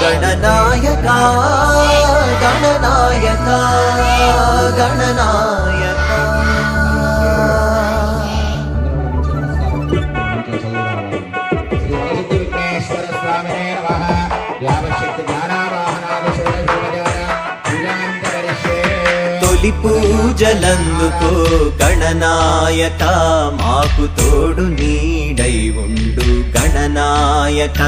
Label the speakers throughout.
Speaker 1: गणनायक गणनायक गणनायक తొలి పూజలందుకో గణనాయక మాకు తోడు నీడై ఉండు గణనాయక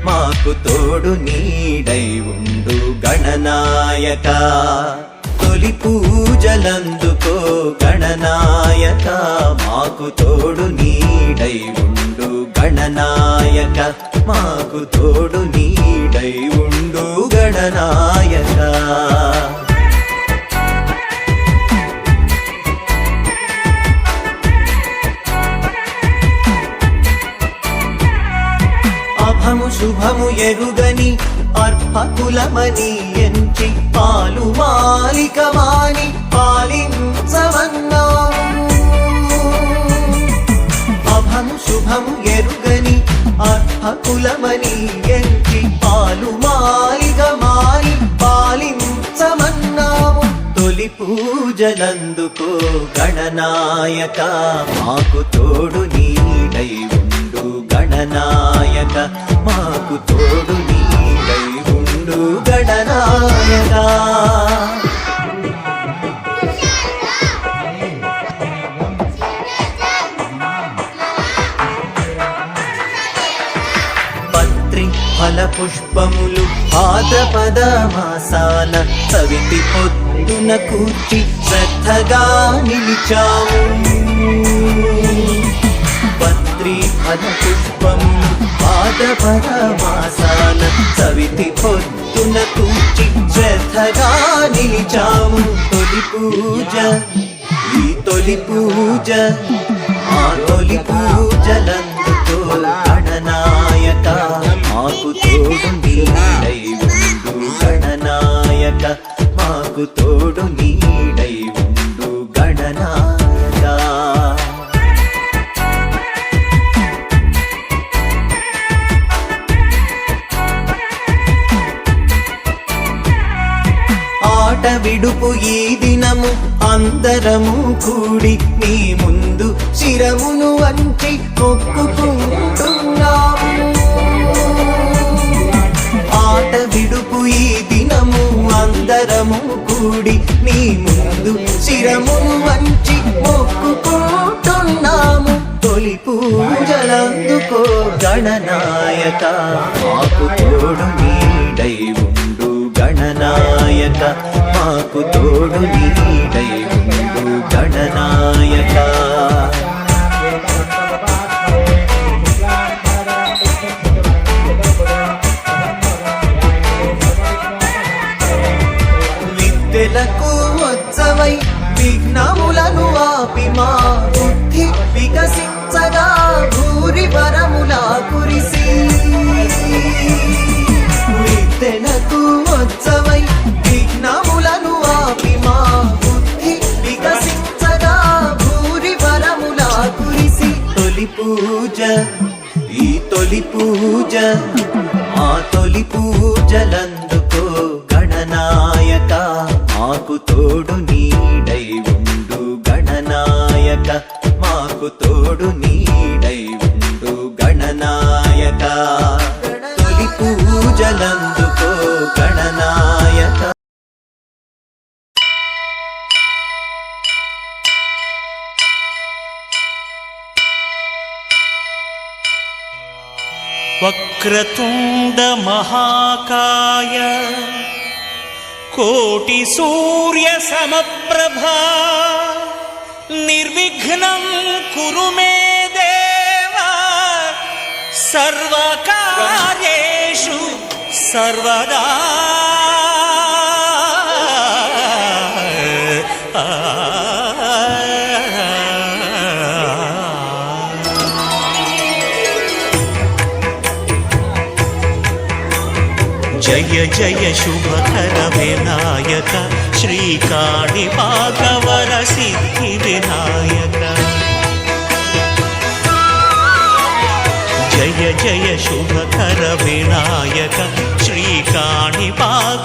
Speaker 1: మాకు తోడు నీడై ఉండు గణనాయక తొలి పూజలందుకో గణనాయక మాకు తోడు నీడై ఉండు గణనాయక మాకు తోడు నీడై ఉండు గణనాయక శుభము ఎరుగని అర్పకులమని ఎంచి పాలు మాలికమాని పాలించవన్నాము అభము శుభము ఎరుగని అర్పకులమని ఎంచి పాలు మాలికమాని పాలించమన్నాము తొలి పూజలందుకో గణనాయక మాకు తోడు నీడై ఉండు గణనాయక మాకు తోడు నీడై ఉండు గణనాయక పత్రి ఫల పుష్పములు భాద్రపద మాసాన సవితి పొద్దున కూర్చి శ్రద్ధగా నిలిచాము పత్రి ఫల పుష్పములు భాద్రపద మాసాన సవితి పొద్దున కూర్చి శ్రద్ధగా నిలిచాము తొలి పూజ ఈ తొలి పూజ ఆ తొలి పూజలందుకో గణనాయక మాకు తోడు నీడై ఉండు గణనాయక మాకు తోడు నీడై ఉండు గణనాయక ఆట విడుపు ఈ దినము అందరము కూడి నీ ముందు శిరమును వంచి మొక్కుకుంటున్నాము ఆట విడుపు ఈ దినము అందరము కూడి నీ ముందు శిరమును వంచి మొక్కుకుంటున్నాము తొలి పూజలందుకో గణనాయక మాకు తోడు నీడై ఉండు గణనాయక మాకు తోడు నీడై ఉండు గణనాయక విద్యలకు ఉత్సవై విఘ్నములను ఆపి మా బుద్ధి వికసించగా భూరి వరములా కురిసి విద్యలకు ఉత్సవై విఘ్నములను ఆపి మా బుద్ధి వికసించగా భూరి వరములా కురిసి తొలి పూజ ఈ తొలి పూజ ఆ తొలి పూజలందుకో గణనాయక మాకు తోడు నీడై ఉండు గణనాయక మాకు తోడు నీడై ఉండు గణనాయక తొలి పూజలందుకో గణనాయక
Speaker 2: వక్రతుండ మహాకాయ కోటి సూర్య సమప్రభా నిర్విఘ్నం కురు మే దేవా సర్వకార్యేషు సర్వదా జయ జయ శుభకర వినాయక శ్రీకాణిపాకవర సిద్ధి వినాయక జయ శుభకర వినాయక శ్రీకాణిపాక